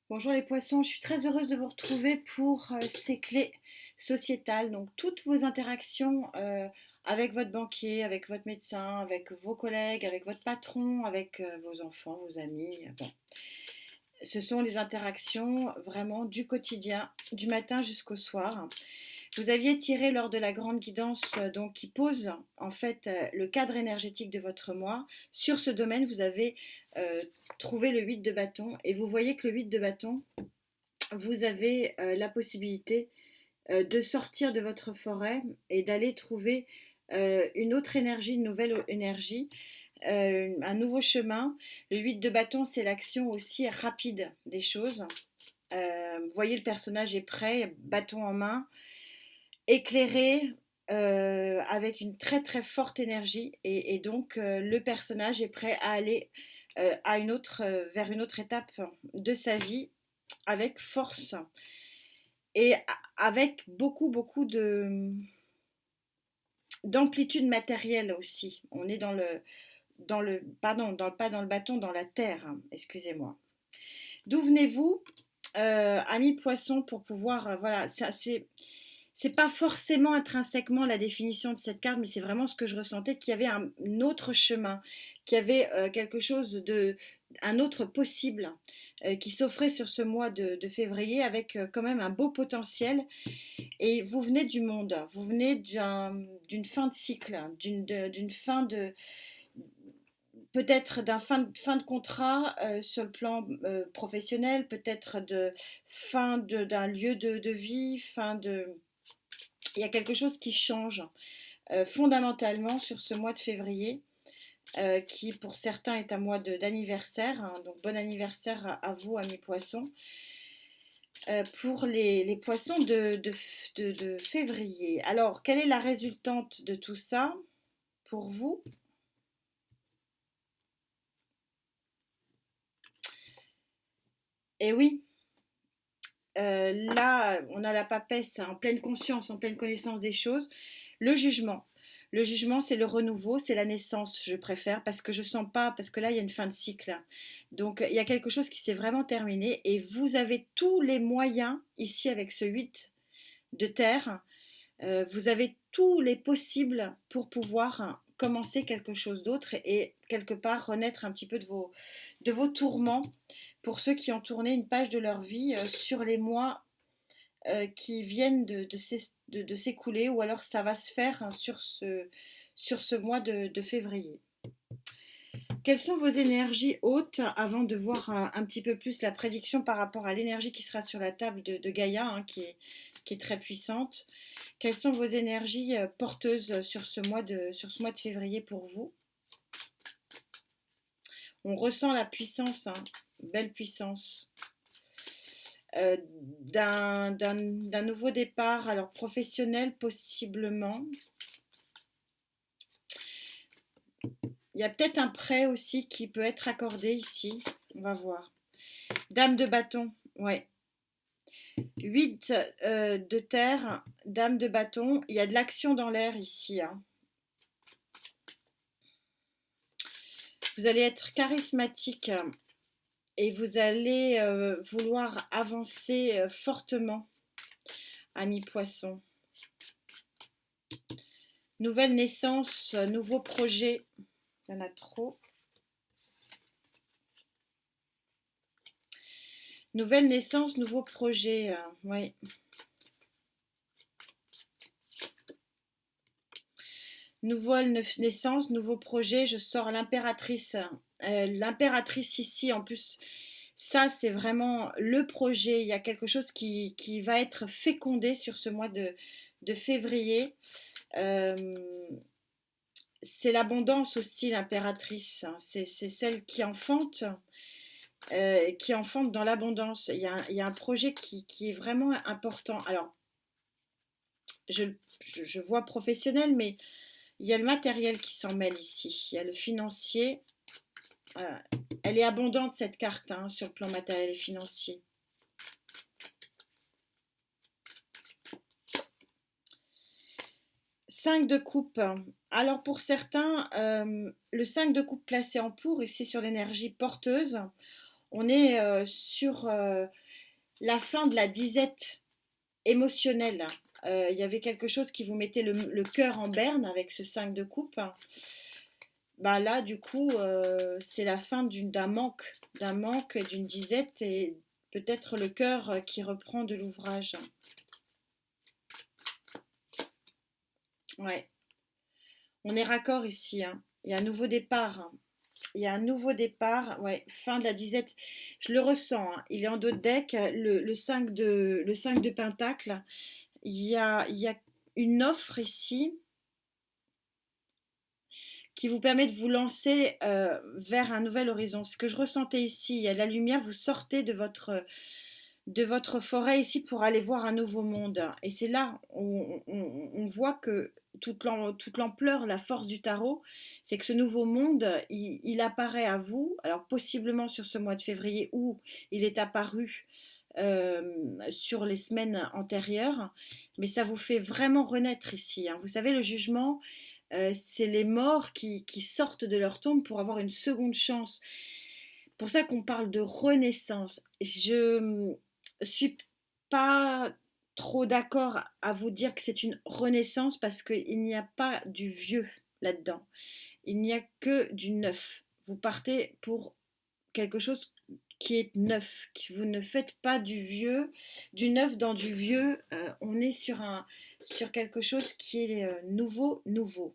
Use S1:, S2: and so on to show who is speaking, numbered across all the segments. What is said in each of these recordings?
S1: Bonjour les poissons, je suis très heureuse de vous retrouver pour ces clés sociétales. Donc toutes vos interactions avec votre banquier, avec votre médecin, avec vos collègues, avec votre patron, avec vos enfants, vos amis. Bon. Ce sont les interactions vraiment du quotidien, du matin jusqu'au soir. Vous aviez tiré lors de la grande guidance donc qui pose en fait le cadre énergétique de votre mois. Sur ce domaine, vous avez euh, trouvé le 8 de bâton et vous voyez que le 8 de bâton, vous avez la possibilité de sortir de votre forêt et d'aller trouver une autre énergie, une nouvelle énergie, un nouveau chemin. Le 8 de bâton, c'est l'action aussi rapide des choses. Vous voyez, le personnage est prêt, bâton en main, éclairé, avec une très très forte énergie. Et donc, le personnage est prêt à aller vers une autre étape de sa vie avec force et avec beaucoup d'amplitude matérielle aussi. On est pardon, pas dans le bâton, dans la terre, hein, excusez-moi. D'où venez-vous, ami poisson, pour pouvoir, voilà, ça c'est pas forcément intrinsèquement la définition de cette carte, mais c'est vraiment ce que je ressentais, qu'il y avait un autre chemin, qu'il y avait quelque chose un autre possible qui s'offrait sur ce mois de février avec quand même un beau potentiel. Et vous venez du monde, vous venez d'une fin de cycle, d'une fin de, peut-être fin de contrat sur le plan professionnel, peut-être de d'un lieu de vie, il y a quelque chose qui change fondamentalement sur ce mois de février, qui pour certains est un mois d'anniversaire, hein, donc bon anniversaire à vous, amis poissons. Pour les poissons de février. Alors, quelle est la résultante de tout ça pour vous? Eh oui, là, on a la papesse en pleine conscience, en pleine connaissance des choses. Le jugement. Le jugement, c'est le renouveau, c'est la naissance, je préfère, parce que je sens pas, parce que là, il y a une fin de cycle. Donc, il y a quelque chose qui s'est vraiment terminé et vous avez tous les moyens, ici, avec ce 8 de terre, vous avez tous les possibles pour pouvoir commencer quelque chose d'autre et quelque part renaître un petit peu de vos tourments pour ceux qui ont tourné une page de leur vie sur les mois qui viennent de s'écouler ou alors ça va se faire hein, sur ce mois de février. Quelles sont vos énergies hautes avant de voir un petit peu plus la prédiction par rapport à l'énergie qui sera sur la table de Gaïa, hein, qui est très puissante. Quelles sont vos énergies porteuses sur ce mois de février pour vous? On ressent la puissance, hein, belle puissance, d'un nouveau départ, alors professionnel possiblement. Il y a peut-être un prêt aussi qui peut être accordé ici. On va voir. Dame de bâton, ouais. 8 de terre, dame de bâton. Il y a de l'action dans l'air ici, hein. Vous allez être charismatique et vous allez vouloir avancer fortement, ami poisson. Nouvelle naissance, nouveau projet. Il y en a trop. Nouvelle naissance, nouveau projet. Oui. Nouvelle naissance, nouveau projet. Je sors l'impératrice. L'impératrice ici, en plus, ça c'est vraiment le projet. Il y a quelque chose qui va être fécondé sur ce mois de février. Euh, c'est l'abondance aussi, l'impératrice. C'est celle qui enfante dans l'abondance. Il y a un projet qui est vraiment important. Alors, je, je vois professionnel, mais il y a le matériel qui s'en mêle ici. Il y a le financier. Euh, Elle est abondante cette carte hein, sur le plan matériel et financier. Cinq de coupe. Alors pour certains, le 5 de coupe placé en pour, ici sur l'énergie porteuse, On est sur la fin de la disette émotionnelle. Il y avait quelque chose qui vous mettait le cœur en berne avec ce 5 de coupe. Bah là, du coup, c'est la fin d'un manque, d'une disette et peut-être le cœur qui reprend de l'ouvrage. Ouais, on est raccord ici, hein. Il y a un nouveau départ, hein. Il y a un nouveau départ, ouais, fin de la disette. Je le ressens, hein. Il est en dos de deck, le 5 de pentacle. Il y a une offre ici qui vous permet de vous lancer vers un nouvel horizon. Ce que je ressentais ici, il y a de la lumière, vous sortez de votre forêt ici pour aller voir un nouveau monde. Et c'est là où on voit que toute l'ampleur, la force du tarot, c'est que ce nouveau monde, il apparaît à vous, alors possiblement sur ce mois de février où il est apparu sur les semaines antérieures, mais ça vous fait vraiment renaître ici, hein. Vous savez, le jugement, c'est les morts qui sortent de leur tombe pour avoir une seconde chance. Pour ça qu'on parle de renaissance. Je suis pas trop d'accord à vous dire que c'est une renaissance parce qu'il n'y a pas du vieux là-dedans. Il n'y a que du neuf. Vous partez pour quelque chose qui est neuf. Vous ne faites pas du vieux, du neuf dans du vieux. On est sur quelque chose qui est nouveau, nouveau.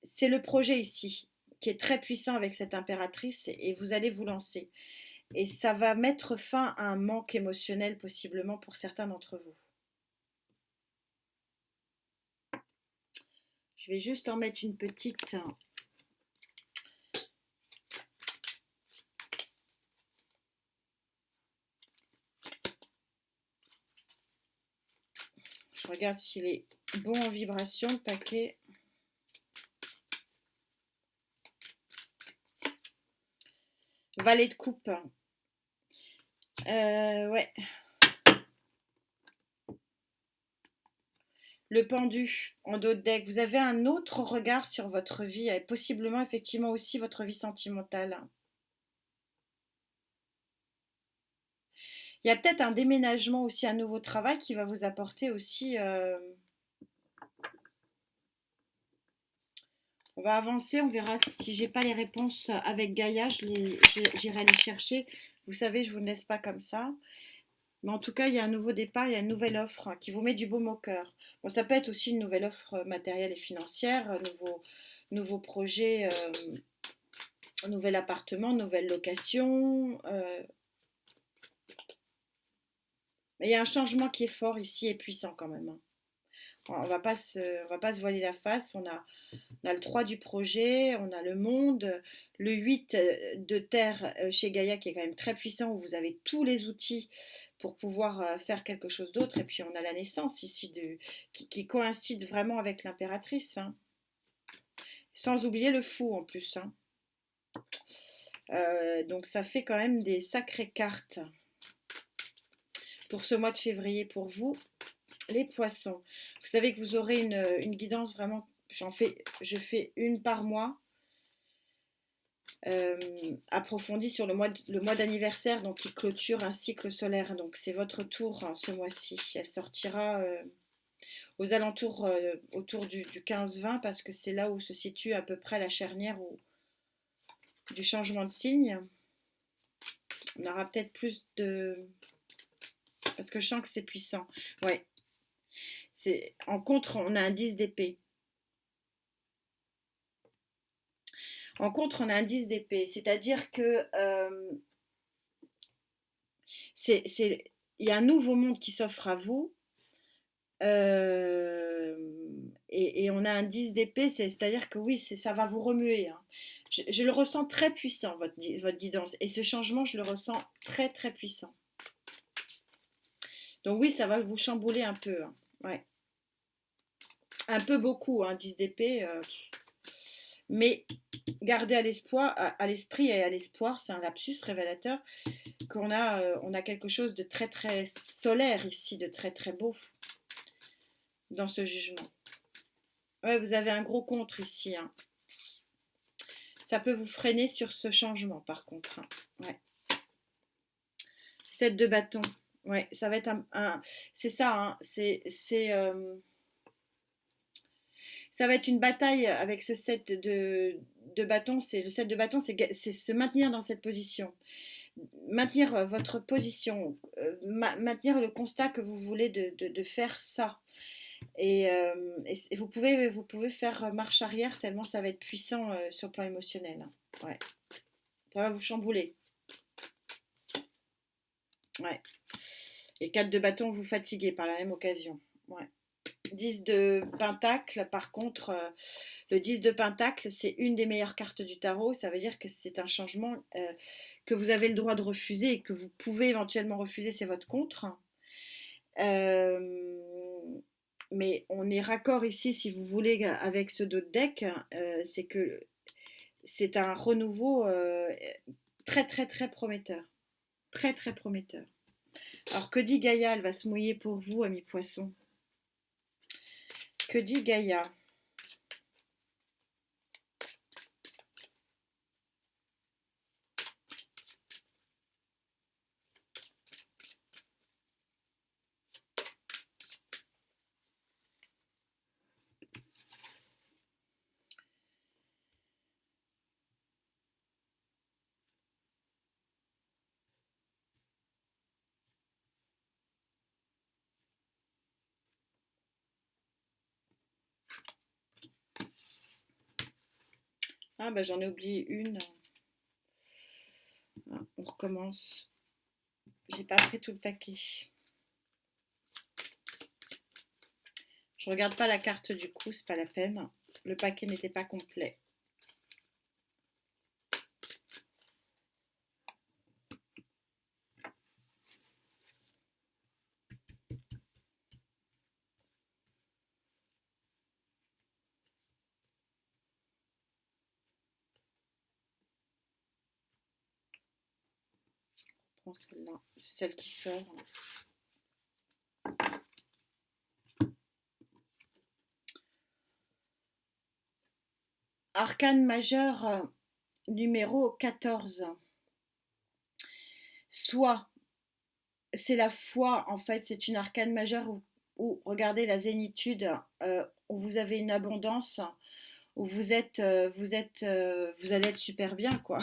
S1: C'est le projet ici qui est très puissant avec cette impératrice et vous allez vous lancer. Et ça va mettre fin à un manque émotionnel possiblement pour certains d'entre vous. Je vais juste en mettre une petite. Je regarde s'il est bon en vibration, le paquet. Valet de coupe. Ouais. Le pendu en dos de deck. Vous avez un autre regard sur votre vie et possiblement effectivement aussi votre vie sentimentale. Il y a peut-être un déménagement aussi, un nouveau travail qui va vous apporter aussi. On va avancer, on verra si j'ai pas les réponses avec Gaïa, j'irai les chercher. Vous savez, je vous ne laisse pas comme ça. Mais en tout cas, il y a un nouveau départ, il y a une nouvelle offre qui vous met du baume au cœur. Bon, ça peut être aussi une nouvelle offre matérielle et financière, nouveau projet, nouvel appartement, nouvelle location. Mais il y a un changement qui est fort ici et puissant quand même, hein. On va pas se voiler la face. On a le 3 du projet, on a le monde, le 8 de terre chez Gaïa qui est quand même très puissant, où vous avez tous les outils pour pouvoir faire quelque chose d'autre. Et puis on a la naissance ici qui coïncide vraiment avec l'impératrice, hein. Sans oublier le fou en plus, hein. Donc ça fait quand même des sacrées cartes pour ce mois de février pour vous, les poissons. Vous savez que vous aurez une guidance vraiment, je fais une par mois. Approfondie sur le mois d'anniversaire, donc qui clôture un cycle solaire. Donc c'est votre tour, hein, ce mois-ci. Elle sortira aux alentours, autour du 15-20, parce que c'est là où se situe à peu près la charnière du changement de signe. On aura peut-être plus de... Parce que je sens que c'est puissant. Ouais. En contre, on a un 10 d'épée. En contre, on a un 10 d'épée. C'est-à-dire que il y a un nouveau monde qui s'offre à vous. Et on a un 10 d'épée, c'est-à-dire que oui, ça va vous remuer, hein. Je le ressens très puissant, votre guidance. Et ce changement, je le ressens très, très puissant. Donc oui, ça va vous chambouler un peu, hein. Ouais. Un peu beaucoup, hein, 10 d'épée. Mais gardez à l'esprit et à l'espoir, c'est un lapsus révélateur, on a quelque chose de très, très solaire ici, de très, très beau dans ce jugement. Ouais, vous avez un gros contre ici, hein. Ça peut vous freiner sur ce changement, par contre, hein. Ouais. 7 de bâton. Ouais, ça va être c'est ça, hein, ça va être une bataille avec ce 7 de bâton. Le 7 de bâton, c'est se maintenir dans cette position. Maintenir votre position, maintenir le constat que vous voulez de faire ça. Et vous pouvez faire marche arrière tellement ça va être puissant sur le plan émotionnel, hein. Ouais. Ça va vous chambouler. Ouais. Et 4 de bâton, vous fatiguez par la même occasion. Ouais. 10 de pentacle, par contre, le 10 de pentacle, c'est une des meilleures cartes du tarot. Ça veut dire que c'est un changement que vous avez le droit de refuser et que vous pouvez éventuellement refuser, c'est votre contre. Mais on est raccord ici, si vous voulez, avec ce dos de deck, c'est que c'est un renouveau très très très prometteur. Très très prometteur. Alors que dit Gaïa? Elle va se mouiller pour vous, amis poissons. Que dit Gaïa? Ah bah j'en ai oublié une. Ah, on recommence. J'ai pas pris tout le paquet. Je regarde pas la carte du coup, c'est pas la peine. Le paquet n'était pas complet. Je prends celle-là, c'est celle qui sort. Arcane majeur numéro 14. Soit c'est la foi, en fait, c'est une arcane majeure où regardez la zénitude, où vous avez une abondance, où vous allez être super bien, quoi.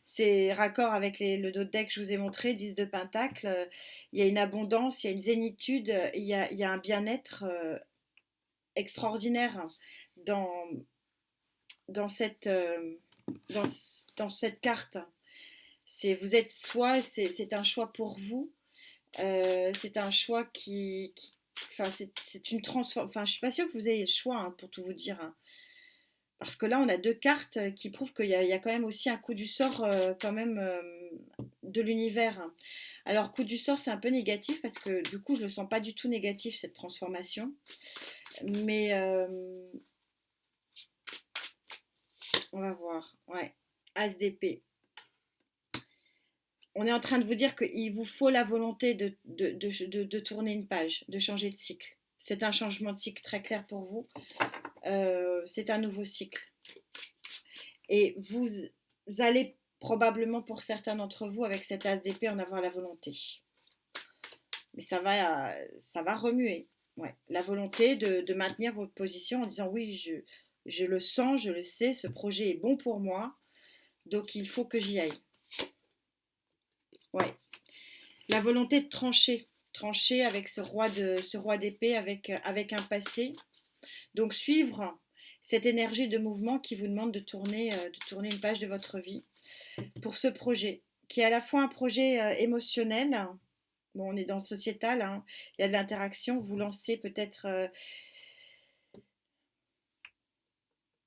S1: C'est raccord avec le dos de deck que je vous ai montré, 10 de pentacle. Il y a une abondance, il y a une zénitude, il y a un bien-être extraordinaire dans, dans, cette, dans, dans cette carte. Vous êtes soi, c'est un choix pour vous. C'est un choix enfin, c'est une transformation. Enfin, je suis pas sûre que vous ayez le choix, hein, pour tout vous dire, hein. Parce que là, on a deux cartes qui prouvent il y a quand même aussi un coup du sort, quand même, de l'univers. Alors, coup du sort, c'est un peu négatif parce que du coup, je le sens pas du tout négatif, cette transformation. Mais on va voir. Ouais. As d'épée. On est en train de vous dire qu'il vous faut la volonté de tourner une page, de changer de cycle. C'est un changement de cycle très clair pour vous. C'est un nouveau cycle. Et vous allez probablement, pour certains d'entre vous, avec cet as d'épée, en avoir la volonté. Mais ça va remuer. Ouais. La volonté de maintenir votre position en disant oui, je le sens, je le sais, ce projet est bon pour moi, donc il faut que j'y aille. Ouais. La volonté de trancher avec ce roi d'épée, avec un passé. Donc suivre cette énergie de mouvement qui vous demande de tourner une page de votre vie pour ce projet, qui est à la fois un projet émotionnel. Bon, on est dans le sociétal, hein, il y a de l'interaction, vous lancez peut-être...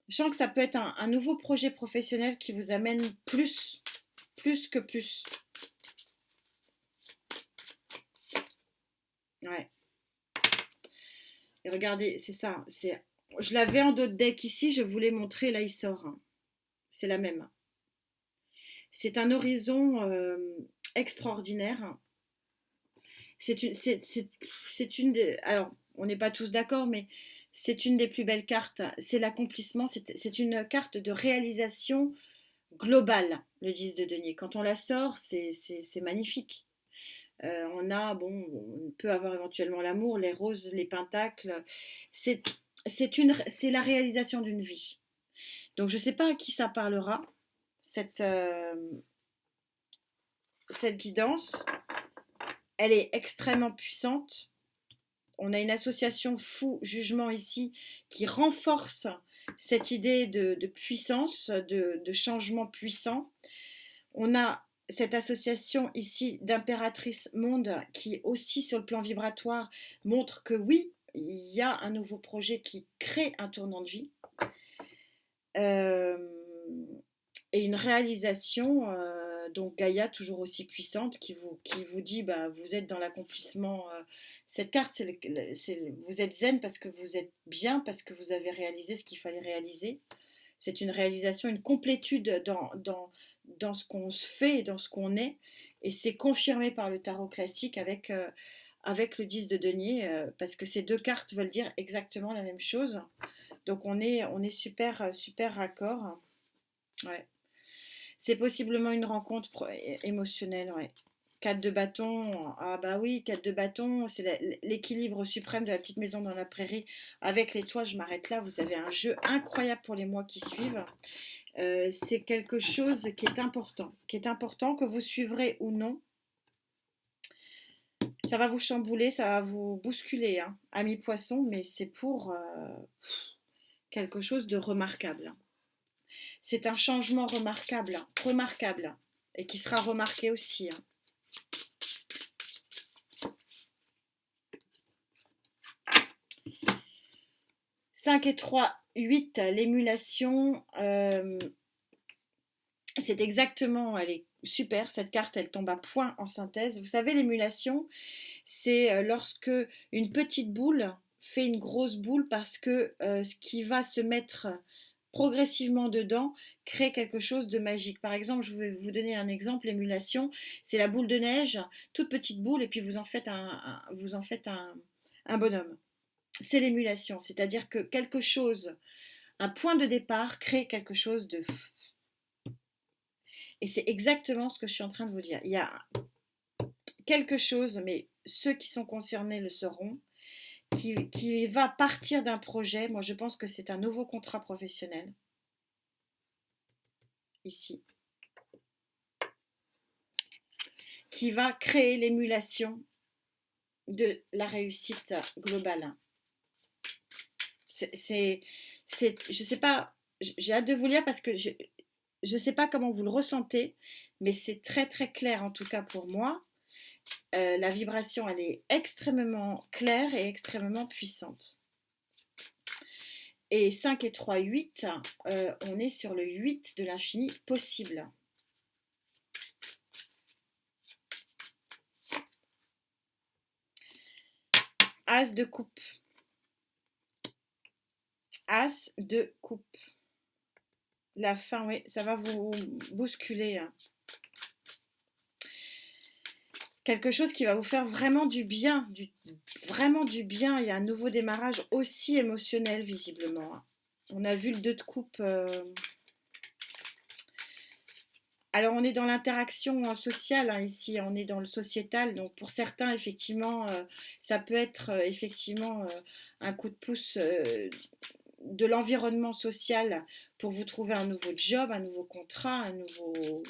S1: je sens que ça peut être un nouveau projet professionnel qui vous amène plus que plus. Ouais. Et regardez, c'est ça. Je l'avais en dos de deck ici, je vous l'ai montré, là il sort, hein. C'est la même. C'est un horizon extraordinaire. C'est une des. Alors, on n'est pas tous d'accord, mais c'est une des plus belles cartes. C'est l'accomplissement, c'est une carte de réalisation globale, le 10 de denier. Quand on la sort, c'est magnifique. On peut avoir éventuellement l'amour, les roses, les pentacles. C'est c'est la réalisation d'une vie. Donc je ne sais pas à qui ça parlera, cette, euh, cette guidance. Elle est extrêmement puissante. On a une association fou jugement ici qui renforce cette idée de puissance, de changement puissant. On a cette association ici d'impératrice monde qui aussi sur le plan vibratoire montre que oui, il y a un nouveau projet qui crée un tournant de vie. Euh, et une réalisation, donc Gaïa toujours aussi puissante, qui vous dit bah, vous êtes dans l'accomplissement. Cette carte, vous êtes zen parce que vous êtes bien, parce que vous avez réalisé ce qu'il fallait réaliser. C'est une réalisation, une complétude dans ce qu'on se fait et dans ce qu'on est. Et c'est confirmé par le tarot classique avec le 10 de denier, parce que ces deux cartes veulent dire exactement la même chose. Donc on est super, super raccord. Ouais. C'est possiblement une rencontre émotionnelle, ouais. 4 de bâton, ah bah oui, 4 de bâton, c'est l'équilibre suprême de la petite maison dans la prairie. Avec les toits, je m'arrête là, vous avez un jeu incroyable pour les mois qui suivent. C'est quelque chose qui est important, que vous suivrez ou non. Ça va vous chambouler, ça va vous bousculer, hein, amis poissons, mais c'est pour quelque chose de remarquable. C'est un changement remarquable, et qui sera remarqué aussi. 5 et 3, 8, l'émulation, c'est exactement, elle est super, cette carte, elle tombe à point en synthèse. Vous savez, l'émulation, c'est lorsque une petite boule fait une grosse boule parce que ce qui va se mettre progressivement dedans crée quelque chose de magique. Par exemple, je vais vous donner un exemple, l'émulation, c'est la boule de neige, toute petite boule, et puis vous en faites un bonhomme. C'est l'émulation, c'est-à-dire que quelque chose, un point de départ crée quelque chose de fou. Et c'est exactement ce que je suis en train de vous dire. Il y a quelque chose, mais ceux qui sont concernés le sauront, qui va partir d'un projet. Moi, je pense que c'est un nouveau contrat professionnel. Ici. Qui va créer l'émulation de la réussite globale. Je sais pas, j'ai hâte de vous lire parce que je ne sais pas comment vous le ressentez, mais c'est très très clair en tout cas pour moi. La vibration, elle est extrêmement claire et extrêmement puissante. Et 5 et 3, 8, on est sur le 8 de l'infini possible. As de coupe. As de coupe. La fin, oui, ça va vous bousculer. Quelque chose qui va vous faire vraiment du bien. Vraiment du bien. Il y a un nouveau démarrage aussi émotionnel, visiblement. On a vu le 2 de coupe. Alors, on est dans l'interaction sociale, hein, ici, on est dans le sociétal. Donc, pour certains, effectivement, ça peut être effectivement un coup de pouce de l'environnement social pour vous trouver un nouveau job, un nouveau contrat, un nouveau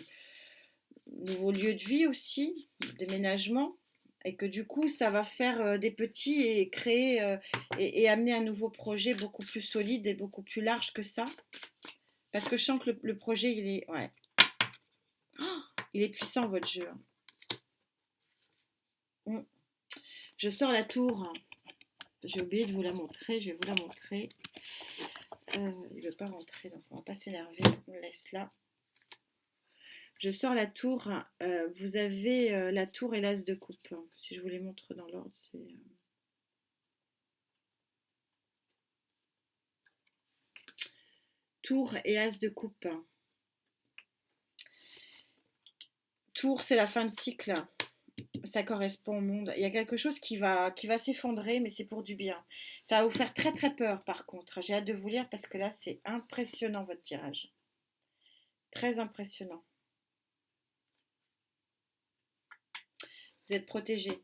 S1: lieu de vie aussi, déménagement. Et que du coup, ça va faire des petits et créer et amener un nouveau projet beaucoup plus solide et beaucoup plus large que ça. Parce que je sens que le projet, il est... Ouais. Oh, il est puissant, votre jeu. Je sors la tour. J'ai oublié de vous la montrer. Je vais vous la montrer. Il ne veut pas rentrer, donc on ne va pas s'énerver. On le laisse là. Je sors la tour. Vous avez la tour et l'as de coupe. Si je vous les montre dans l'ordre, c'est... Tour et as de coupe. Tour, c'est la fin de cycle. ça correspond au monde. Il y a quelque chose qui va s'effondrer, mais c'est pour du bien. Ça va vous faire très très peur par contre. J'ai hâte de vous lire parce que là, c'est impressionnant votre tirage. Très impressionnant. Vous êtes protégé.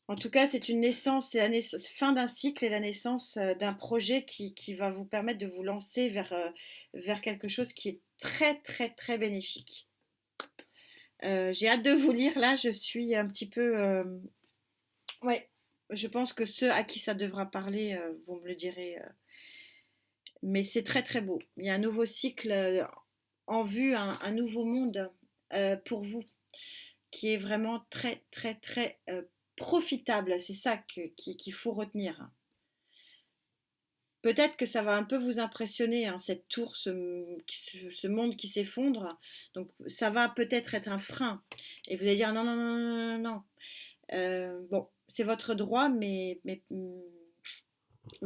S1: En tout cas, c'est une naissance, c'est la fin d'un cycle et la naissance d'un projet qui va vous permettre de vous lancer vers quelque chose qui est très très très bénéfique. J'ai hâte de vous lire là, je suis un petit peu... ouais, je pense que ceux à qui ça devra parler, vous me le direz. Mais c'est très très beau. Il y a un nouveau cycle en vue, un nouveau monde pour vous qui est vraiment très très très profitable. C'est ça qu'il faut retenir. Peut-être que ça va un peu vous impressionner, hein, cette tour, ce monde qui s'effondre. Donc ça va peut-être être un frein. Et vous allez dire non, non, non, non, non, non. Bon, c'est votre droit, mais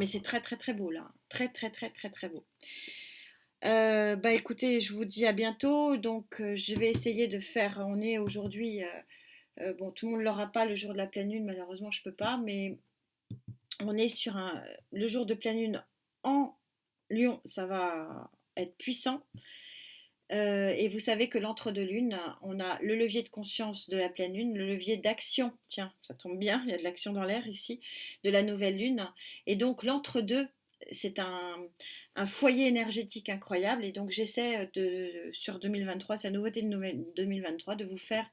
S1: c'est très très très beau là. Très très très très très beau. Bah écoutez, je vous dis à bientôt. Donc je vais essayer de faire. On est aujourd'hui. Bon, tout le monde ne l'aura pas le jour de la pleine lune, malheureusement je peux pas, mais on est sur le jour de pleine lune en Lion, ça va être puissant. Et vous savez que l'entre-deux lunes, on a le levier de conscience de la pleine lune, le levier d'action, tiens, ça tombe bien, il y a de l'action dans l'air ici, de la nouvelle lune. Et donc l'entre-deux, c'est un foyer énergétique incroyable. Et donc j'essaie sur 2023, c'est la nouveauté de 2023, de vous faire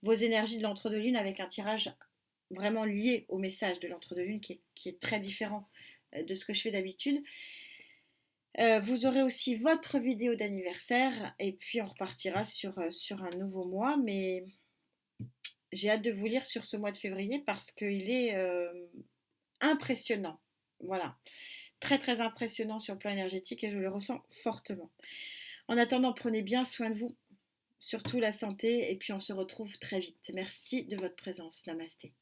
S1: vos énergies de l'entre-deux lunes avec un tirage vraiment lié au message de l'entre-deux lunes qui est très différent de ce que je fais d'habitude. Vous aurez aussi votre vidéo d'anniversaire et puis on repartira sur un nouveau mois. Mais j'ai hâte de vous lire sur ce mois de février parce qu'il est impressionnant. Voilà, très très impressionnant sur le plan énergétique et je le ressens fortement. En attendant, prenez bien soin de vous, surtout la santé, et puis on se retrouve très vite. Merci de votre présence. Namasté.